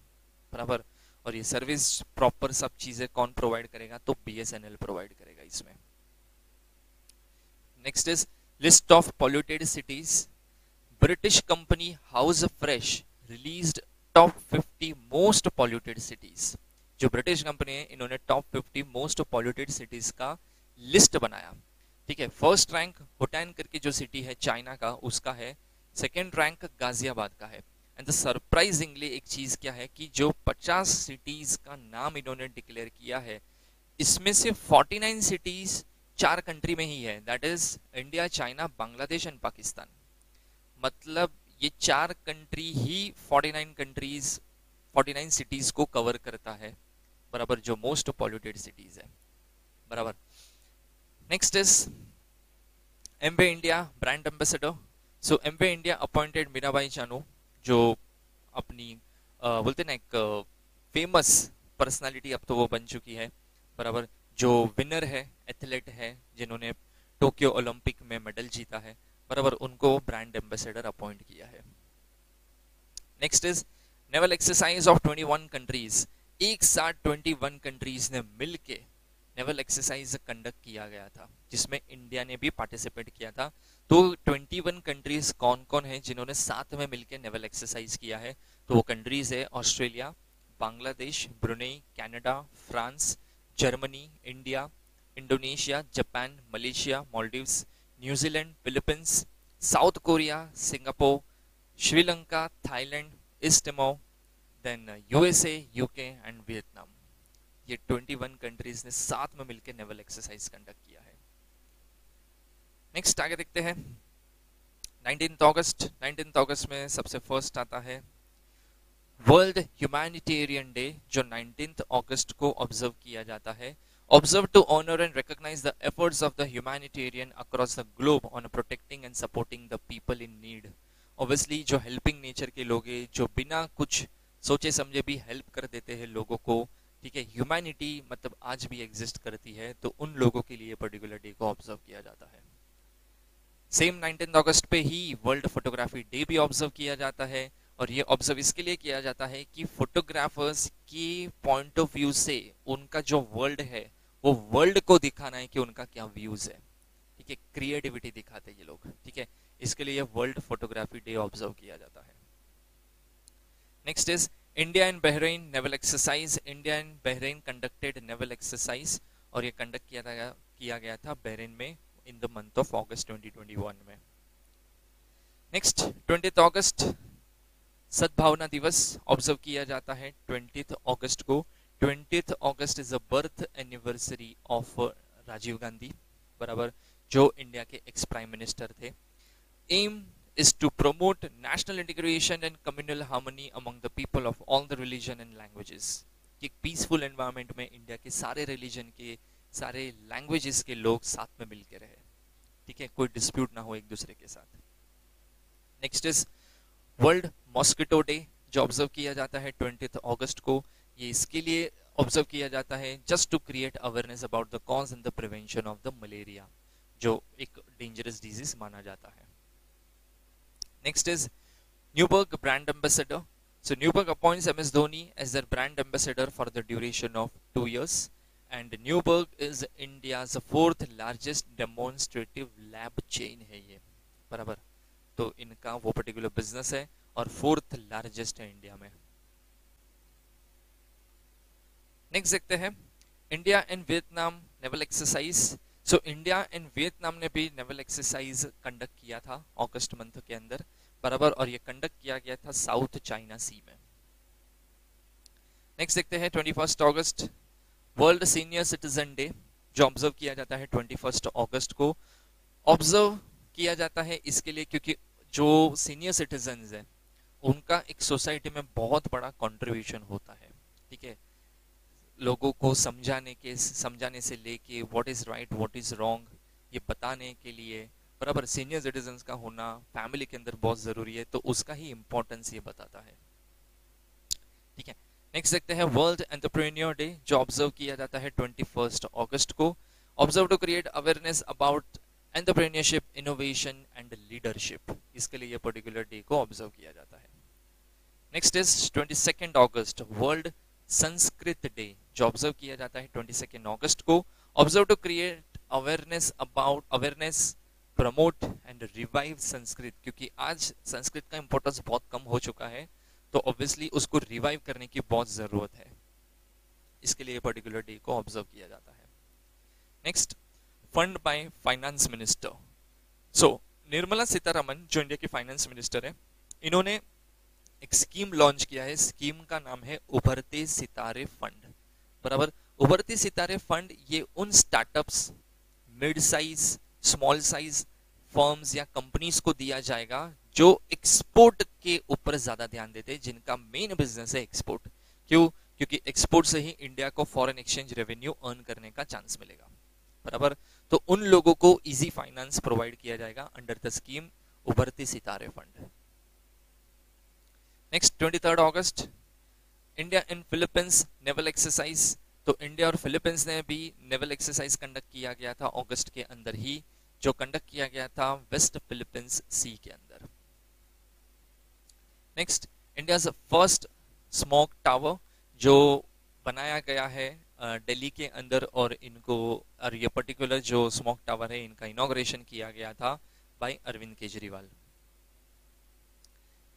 बराबर। और ये सर्विस प्रॉपर सब चीजें कौन प्रोवाइड करेगा, तो बीएसएनएल प्रोवाइड करेगा इसमें। Next is list of polluted cities. British company house fresh released top 50 most polluted cities. जो ब्रिटिश कंपनी है, इन्होंने टॉप 50 मोस्ट पॉल्यूटेड सिटीज का लिस्ट बनाया। ठीक है, फर्स्ट रैंक होटैन करके जो सिटी है चाइना का, उसका है। सेकेंड रैंक गाजियाबाद का है। एंड सरप्राइजिंगली एक चीज क्या है कि जो 50 सिटीज का नाम इन्होंने डिक्लेयर किया है, इसमें से 49 सिटीज 4 कंट्री में ही है, that is India, China, Bangladesh and Pakistan. मतलब ये 4 कंट्री ही 49 सिटीज को कवर करता है, बराबर, जो मोस्ट पॉल्यूटेड सिटीज है, बराबर। Next is Amway India brand ambassador. So Amway India appointed Mirabai Chanu, जो अपनी बोलते ना एक फेमस पर्सनालिटी अब तो वो बन चुकी है, बराबर, जो विनर है, एथलीट है, जिन्होंने टोक्यो ओलंपिक में मेडल जीता है, बराबर, उनको ब्रांड एम्बेसडर अपॉइंट किया है। Next is naval exercise of 21 countries. एक साथ 21 कंट्रीज ने मिलके नेवल एक्सरसाइज कंडक्ट किया गया था, जिसमें इंडिया ने भी पार्टिसिपेट किया था। तो 21 कंट्रीज कौन कौन है जिन्होंने साथ में मिलकर नेवल एक्सरसाइज किया है, तो वो कंट्रीज है Australia, Bangladesh, Brunei, Canada, France, Germany, India, Indonesia, Japan, Malaysia, Maldives, New Zealand, Philippines, South Korea, Singapore, Sri Lanka, Thailand, East Timor, then USA, UK and Vietnam. ये 21 कंट्रीज ने साथ में मिलकर नेवल एक्सरसाइज कंडक्ट किया है। नेक्स्ट आगे देखते हैं 19 अगस्त में सबसे फर्स्ट आता है वर्ल्ड ह्यूमैनिटेरियन डे, जो 19 अगस्त को ऑब्जर्व किया जाता है। Observe to honour and recognise the efforts of the humanitarian across the globe on protecting and supporting the people in need. Obviously जो हेल्पिंग नेचर के लोग हैं, जो बिना कुछ सोचे समझे भी हेल्प कर देते हैं लोगों को, ठीक है, ह्यूमैनिटी मतलब आज भी एग्जिस्ट करती है, तो उन लोगों के लिए पर्टिकुलर डे को ऑब्जर्व किया जाता है। सेम 19 अगस्त पे ही वर्ल्ड फोटोग्राफी डे भी ऑब्जर्व किया जाता है, और ये ऑब्जर्व इसके लिए किया जाता है कि फोटोग्राफर्स की पॉइंट ऑफ व्यू से उनका जो वर्ल्ड है, वो वर्ल्ड को दिखाना है कि उनका क्या व्यूज है, ठीक है, क्रिएटिविटी दिखाते ये लोग, ठीक है, इसके लिए वर्ल्ड फोटोग्राफी डे ऑब्जर्व किया जाता है। Next is India and Bahrain naval exercise. India and Bahrain conducted naval exercise, और ये कंडक्ट किया गया था बहरीन में इन द मंथ ऑफ अगस्त 2021 में। नेक्स्ट 20 अगस्त सद्भावना दिवस ऑब्जर्व किया जाता है 20 अगस्त को। 20 August is the birth anniversary of Rajiv Gandhi, बराबर, जो इंडिया के एक्स प्राइम मिनिस्टर थे। Aim is to promote national integration and communal harmony among the people of all the religion and languages। एक पीसफुल एनवायरनमेंट में India के सारे religion के, सारे लैंग्वेजेस के लोग साथ में मिलकर रहे, ठीक है, कोई डिस्प्यूट ना हो एक दूसरे के साथ। Next is world mosquito day, जो ऑब्जर्व किया जाता है 20 अगस्त को। ये इसके लिए ऑब्जर्व किया जाता है just to create awareness about the cause and the prevention of the malaria, जो एक डेंजरस डिजीज माना जाता है। Next is Newberg brand ambassador. So Newberg appoints MS Dhoni as their brand ambassador for the duration of 2 years, and Newberg is India's 4th largest demonstrative lab chain है ये, बराबर, तो इनका वो पर्टिकुलर बिजनेस है और 4th लार्जेस्ट है India में। नेक्स्ट देखते हैं India and Vietnam naval exercise. So India and Vietnam ने भी नेवल एक्सरसाइज कंडक्ट किया था अगस्त मंथ के अंदर, बराबर, और ये कंडक्ट किया गया था साउथ चाइना सी में। नेक्स्ट देखते हैं 21 अगस्त वर्ल्ड सीनियर सिटीजन डे, जो ऑब्जर्व किया जाता है 21 अगस्त को। ऑब्जर्व किया जाता है इसके लिए क्योंकि जो सीनियर सिटीजन्स है उनका एक सोसाइटी में बहुत बड़ा कंट्रीब्यूशन होता है, ठीक है, लोगों को समझाने से लेके what is right what is wrong ये बताने के लिए, बराबर, सीनियर सिटीजन्स का होना फैमिली के अंदर बहुत जरूरी है, तो उसका ही इंपॉर्टेंस ये बताता है, ठीक है। नेक्स्ट देखते हैं वर्ल्ड एंटरप्रेन्योर डे, जो ऑब्जर्व किया जाता है 21 अगस्त को। Observe to create awareness about entrepreneurship, innovation and leadership, इसके लिए ये पर्टिकुलर डे को ऑब्जर्व किया जाता है। नेक्स्ट इज 22 अगस्त वर्ल्ड संस्कृत डे, जो ऑब्जर्व किया जाता है 22 अगस्त को। Observe to create awareness promote and revive Sanskrit, क्योंकि आज संस्कृत का इंपॉर्टेंस बहुत कम हो चुका है, तो ऑब्वियसली उसको रिवाइव करने की बहुत जरूरत है, इसके लिए पर्टिकुलर डे को ऑब्जर्व किया जाता है। Next fund by finance minister. So Nirmala Sitharaman जो इंडिया की फाइनेंस मिनिस्टर है, इन्होंने एक स्कीम लॉन्च किया है, स्कीम का नाम है उभरते सितारे फंड, बराबर। उभरते सितारे फंड ये उन startups, mid size, small size firms या कंपनीज को दिया जाएगा जो एक्सपोर्ट के ऊपर ज्यादा ध्यान देते हैं, जिनका मेन बिजनेस है एक्सपोर्ट। क्यों? क्योंकि एक्सपोर्ट से ही इंडिया को फॉरेन एक्सचेंज रेवेन्यू अर्न करने का चांस मिलेगा, बराबर। तो उन लोगों को इजी फाइनेंस प्रोवाइड किया जाएगा अंडर द स्कीम उभरते सितारे fund. Next 23 August India and Philippines naval exercise. तो इंडिया और फिलीपींस ने भी नेवल एक्सरसाइज कंडक्ट किया गया था अगस्त के अंदर ही, जो कंडक्ट किया गया था वेस्ट फिलीपींस सी के अंदर। Next India first smoke tower, जो बनाया गया है दिल्ली के अंदर, और ये पर्टिकुलर जो स्मोक टावर है इनका इनॉग्रेशन किया गया था by Arvind Kejriwal.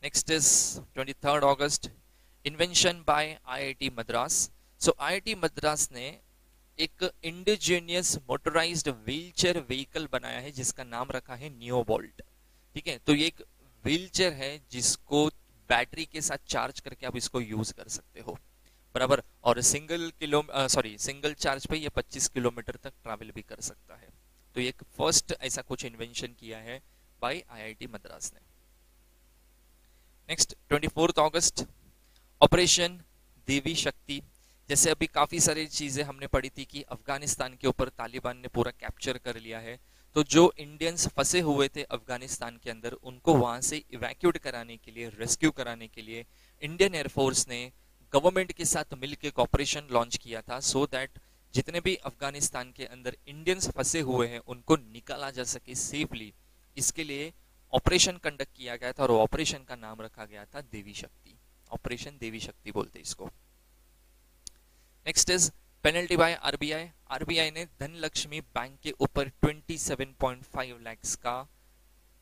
Next is 23 अगस्त invention by IIT Madras. So IIT Madras ने एक इंडिजिनियस मोटराइज्ड व्हीलचेयर व्हीकल बनाया है जिसका नाम रखा है नियोबोल्ट, ठीक है। तो ये एक व्हीलचेयर है जिसको बैटरी के साथ चार्ज करके आप इसको यूज कर सकते हो, बराबर, और सिंगल चार्ज पे ये 25 किलोमीटर तक ट्रैवल भी कर सकता है। तो ये एक फर्स्ट ऐसा कुछ इन्वेंशन किया है बाय आईआईटी मद्रास ने। नेक्स्ट 24 अगस्त ऑपरेशन देवी शक्ति। जैसे अभी काफी सारी चीजें हमने पढ़ी थी कि अफगानिस्तान के ऊपर तालिबान ने पूरा कैप्चर कर लिया है, तो जो इंडियंस फंसे हुए थे अफगानिस्तान के अंदर उनको वहां से इवैक्यूएट कराने के लिए, रेस्क्यू कराने के लिए इंडियन एयरफोर्स ने गवर्नमेंट के साथ मिलकर एक ऑपरेशन लॉन्च किया था, सो दैट जितने भी अफगानिस्तान के अंदर इंडियंस फंसे हुए हैं उनको निकाला जा सके सेफली। इसके लिए ऑपरेशन कंडक्ट किया गया था और ऑपरेशन का नाम रखा गया था देवी शक्ति, ऑपरेशन देवी शक्ति बोलते इसको। Next is penalty by RBI. RBI ने धनलक्ष्मी बैंक के ऊपर 27.5 लाख का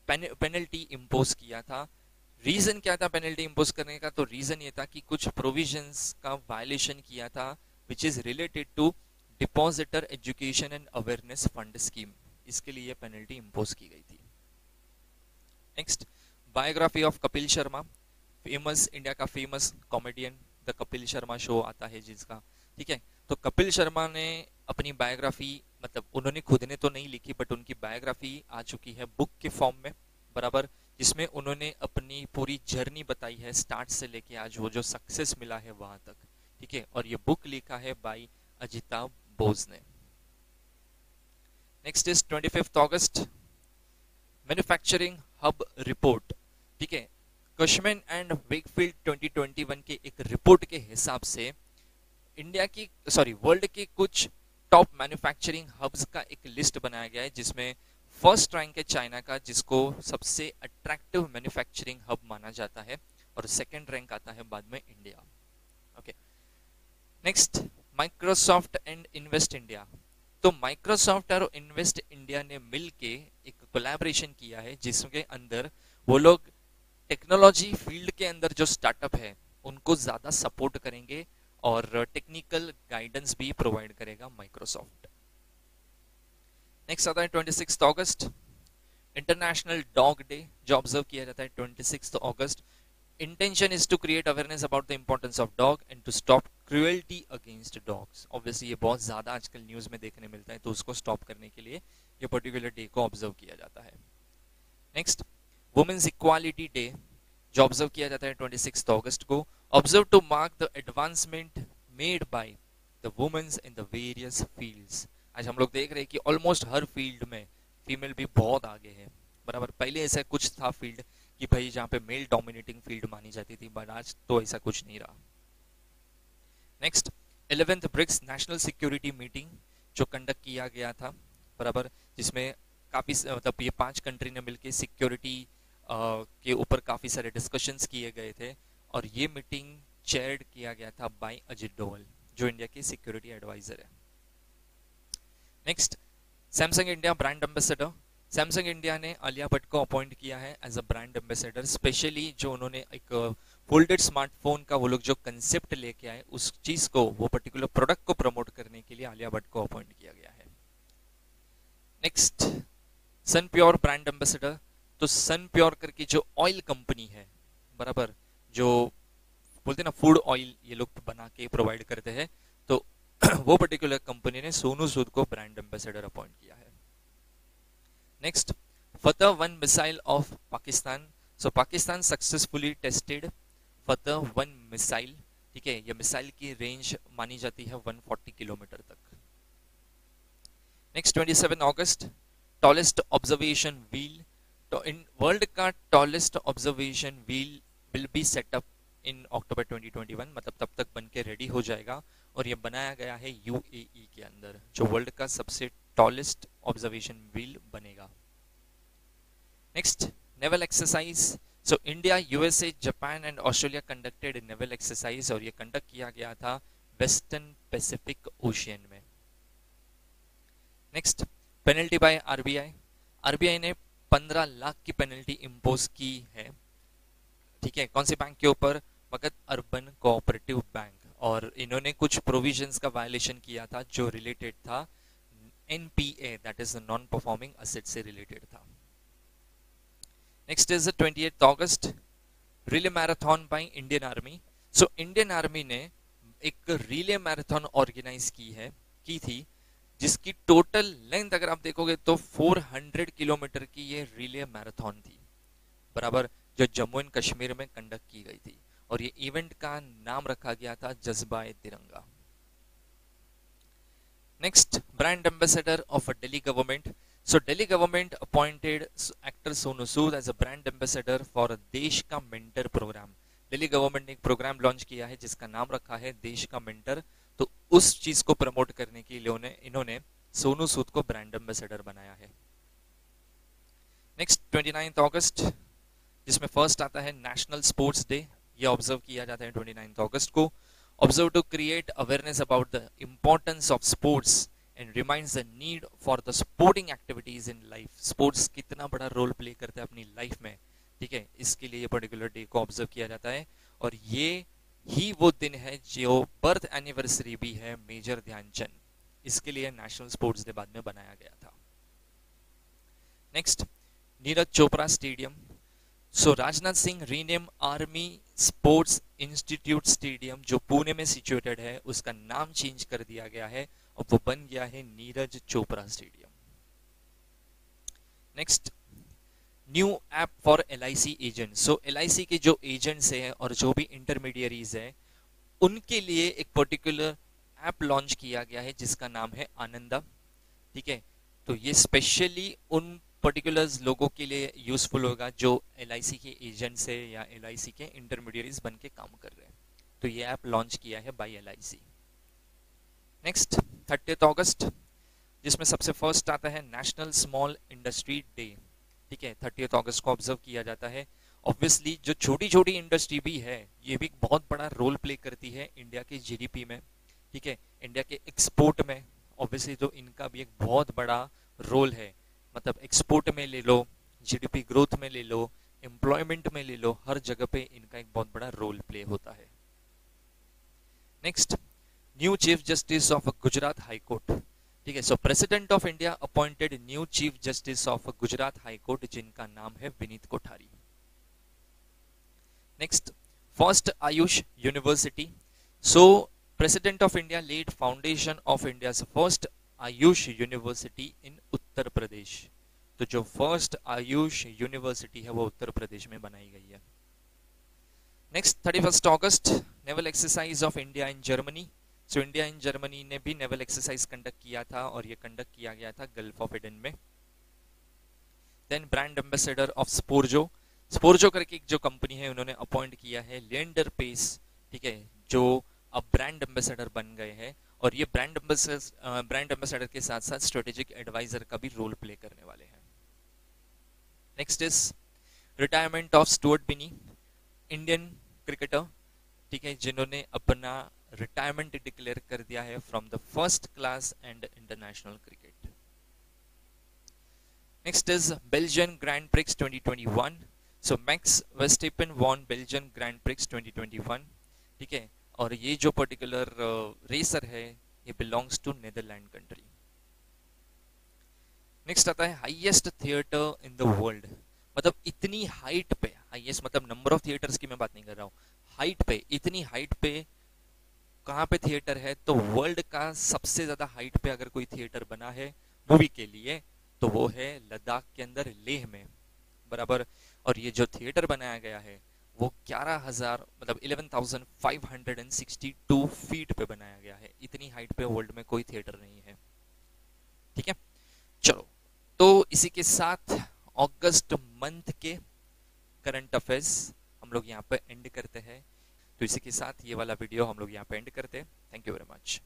पेनल्टी इंपोज किया था। रीजन क्या था पेनल्टी इंपोज करने का? तो रीजन ये था कि कुछ प्रोविजंस का वायलेशन किया था which is related to depositor education and awareness fund scheme, इसके लिए पेनल्टी इंपोज की गई थी। Next biography of Kapil Sharma, famous India का famous comedian, the Kapil Sharma show आता है जिसका, ठीक है। तो कपिल शर्मा ने अपनी बायोग्राफी, मतलब उन्होंने खुद ने तो नहीं लिखी बट उनकी बायोग्राफी आ चुकी है बुक के फॉर्म में, बराबर, जिसमें उन्होंने अपनी पूरी जर्नी बताई है स्टार्ट से लेके आज वो जो सक्सेस मिला है वहां तक, ठीक है। और ये बुक लिखा है बाय अजिता बोस ने। Next is 25 August manufacturing hub report, ठीक है। कशमैन एंड वेकफील्ड 2021 के एक रिपोर्ट के हिसाब से वर्ल्ड के कुछ टॉप मैन्युफैक्चरिंग हब्स का एक लिस्ट बनाया गया है, जिसमें फर्स्ट रैंक है चाइना का, जिसको सबसे अट्रैक्टिव मैन्युफैक्चरिंग हब माना जाता है, और सेकंड रैंक आता है बाद में India. Okay, next Microsoft and invest India. तो माइक्रोसॉफ्ट और इन्वेस्ट इंडिया ने मिलके एक कोलैबोरेशन किया है जिसके अंदर वो लोग टेक्नोलॉजी फील्ड के अंदर जो स्टार्टअप है उनको ज्यादा सपोर्ट करेंगे और टेक्निकल गाइडेंस भी प्रोवाइड करेगा माइक्रोसॉफ्ट। नेक्स्ट आता है 26 अगस्त, इंटरनेशनल डॉग डे जो ऑब्जर्व किया जाता है 26 August. Intention is to create awareness about the importance of dog and to stop cruelty against dogs. Obviously ये बहुत ज्यादा आजकल न्यूज में देखने मिलता है, तो उसको स्टॉप करने के लिए ये पर्टिकुलर डे को ऑब्जर्व किया जाता है। नेक्स्ट, वुमेन्स इक्वालिटी डे जो ऑब्जर्व किया जाता है 26 अगस्त को, observe to mark the advancement made by the women's in the various fields. आज हम लोग देख रहे हैं कि ऑलमोस्ट हर फील्ड में फीमेल भी बहुत आगे है, बराबर। पहले ऐसा कुछ था फील्ड कि भाई जहाँ पे मेल डोमिनेटिंग फील्ड मानी जाती थी, बट आज तो ऐसा कुछ नहीं रहा। Next, 11th BRICS national security meeting जो कंडक्ट किया गया था, बराबर, जिसमें काफी मतलब ये 5 कंट्री ने मिलकर सिक्योरिटी के ऊपर काफी सारे डिस्कशंस किए गए थे, और ये मीटिंग चेयर्ड किया गया था बाय अजित डोवल जो इंडिया के सिक्योरिटी एडवाइजर है। Next, Samsung India brand ambassador. Samsung India ने आलिया भट्ट को अपॉइंट किया है as a brand ambassador, specially जो उन्होंने एक फोल्डेड स्मार्टफोन का वो लोग जो कंसेप्ट लेके आए, उस चीज को, वो पर्टिकुलर प्रोडक्ट को प्रमोट करने के लिए आलिया भट्ट को अपॉइंट किया गया है। नेक्स्ट, सन प्योर ब्रांड एम्बेसडर। तो सन प्योर करके जो ऑयल कंपनी है, बराबर, जो बोलते हैं ना फूड ऑयल ये लोग बना के प्रोवाइड करते हैं, तो वो पर्टिकुलर कंपनी ने सोनू सूद को ब्रांड एम्बेसडर अपॉइंट किया है। नेक्स्ट, फतह 1 missile of Pakistan. So Pakistan successfully tested फतह 1 मिसाइल, ठीक है। ये मिसाइल की रेंज मानी जाती है 140 किलोमीटर तक। Next, 27 August, tallest observation wheel. तो इन वर्ल्ड का tallest observation wheel will be set up in October 2021, मतलब तब तक बन के रेडी हो जाएगा, और ये बनाया गया है यूएई के अंदर, जो वर्ल्ड का सबसे टॉलेस्ट ऑब्जर्वेशन व्हील बनेगा। Next, naval exercise. So India, USA, Japan and Australia conducted naval exercise, और ये कंडक्ट किया गया था वेस्टर्न पैसिफिक ओशियन में। Next, penalty by RBI. RBI ने 15 लाख की पेनल्टी इंपोज की है, ठीक है। कौन से बैंक के ऊपर? मगध अर्बन कोऑपरेटिव बैंक, और इन्होंने कुछ प्रोविजंस का वायलेशन किया था जो रिलेटेड था NPA, that is non performing asset से रिलेटेड था। Next is 28 August, relay marathon by Indian army. So Indian army ने एक रिले मैराथन ऑर्गेनाइज की थी, जिसकी टोटल लेंथ अगर आप देखोगे तो 400 किलोमीटर की ये रिले मैराथन थी, बराबर, जो जम्मू एंड कश्मीर में कंडक्ट की गई थी, और ये इवेंट का नाम रखा गया था जज्बा-ए तिरंगा। Next, brand ambassador of Delhi government. So Delhi government appointed actor Sonu Sood as a brand ambassador for देश का मेंटर प्रोग्राम। दिल्ली गवर्नमेंट ने एक प्रोग्राम लॉन्च किया है जिसका नाम रखा है देश का मेंटर, तो उस चीज को प्रमोट करने के लिए इन्होंने सोनू सूद को ब्रांड एम्बेसडर बनाया है। नेक्स्ट, 29 अगस्त, जिसमें फर्स्ट आता है नेशनल स्पोर्ट्स डे। ये ऑब्जर्व किया जाता है 29 अगस्त को। Observe to create awareness about the importance of sports and reminds the need for the sporting activities in life. Sports कितना बड़ा रोल प्ले करता है अपनी लाइफ में, ठीक है, इसके लिए ये पर्टिकुलर डे को ऑब्जर्व किया जाता है, और ये ही वो दिन है जो बर्थ एनिवर्सरी भी है मेजर ध्यानचंद, इसके लिए नेशनल स्पोर्ट्स डे बाद में बनाया गया था। Next, Neeraj Chopra stadium. So Rajnath Singh rename army sports institute stadium जो पुणे में सिचुएटेड है, उसका नाम चेंज कर दिया गया है, और वो बन गया है Neeraj Chopra stadium. Next, new app for LIC agent. So LIC के जो एजेंट्स हैं और जो भी इंटरमीडियरीज हैं, उनके लिए एक पर्टिकुलर ऐप लॉन्च किया गया है जिसका नाम है आनंदा, ठीक है। तो ये स्पेशली उन पर्टिकुलर्स लोगों के लिए यूजफुल होगा जो एलआईसी के एजेंट्स है या एलआईसी के इंटरमीडियरीज बन के काम कर रहे हैं, तो ये ऐप लॉन्च किया है बाय एलआईसी। नेक्स्ट, 30 अगस्त, जिसमें सबसे फर्स्ट आता है नेशनल स्मॉल इंडस्ट्री डे, ठीक है। 30 अगस्त को ऑब्जर्व किया जाता है। ऑब्वियसली जो छोटी छोटी इंडस्ट्री भी है, ये भी बहुत बड़ा रोल प्ले करती है इंडिया के जीडीपी में, ठीक है, इंडिया के एक्सपोर्ट में। ऑब्वियसली तो इनका भी एक बहुत बड़ा रोल है, मतलब एक्सपोर्ट में ले लो, जीडीपी ग्रोथ में ले लो, एम्प्लॉयमेंट में ले लो, हर जगह पे इनका एक बहुत बड़ा रोल प्ले होता है। Next, new chief justice of Gujarat high court. ठीक है, so president of India appointed new chief justice of Gujarat high court, जिनका नाम है Vineet Kothari. Next, first Ayush university. So president of India laid foundation of India first Ayush university in Uttar Pradesh. तो जो first Ayush university है वो उत्तर प्रदेश में बनाई गई है। Next, 31 August, naval exercise of India in Germany. So India in Germany ने भी नेवल एक्सरसाइज कंडक्ट किया था और ये कंडक्ट किया गया था गल्फ ऑफ एडन में। Then brand ambassador of Sporjo. Sporjo करके एक जो कंपनी है उन्होंने अपॉइंट किया है लिएंडर पेस, ठीक है, जो अब ब्रांड एम्बेसडर बन गए हैं और ये ब्रांड एम्बेसडर के साथ साथ स्ट्रेटेजिक एडवाइजर का भी रोल प्ले करने वाले हैं। Next is retirement of Stuart Binny, Indian cricketer, ठीक है, जिन्होंने अपना रिटायरमेंट डिक्लेयर कर दिया है from the first class and international cricket. Next is Belgian grand prix 2021। So Max Verstappen won Belgian grand prix 2021, ठीक है, और ये जो पर्टिकुलर रेसर है ये belongs to Netherland country. Next आता है highest theatre in the world, मतलब इतनी हाइट पे, हाईएस्ट मतलब नंबर ऑफ थिएटर्स की मैं बात नहीं कर रहा हूँ, हाइट पे, इतनी हाइट पे कहाँ पे थिएटर है, तो वर्ल्ड का सबसे ज्यादा हाइट पे अगर कोई थिएटर बना है मूवी के लिए तो वो है लद्दाख के अंदर लेह में, बराबर। और ये जो थिएटर बनाया गया है वो 11,000 मतलब 11,562 फीट पे बनाया गया है। इतनी हाइट पे वर्ल्ड में कोई थिएटर नहीं है, ठीक है। चलो, तो इसी के साथ अगस्त मंथ के करंट अफेयर्स हम लोग यहाँ पे एंड करते हैं। तो इसी के साथ ये वाला वीडियो हम लोग यहाँ पे एंड करते हैं। Thank you very much.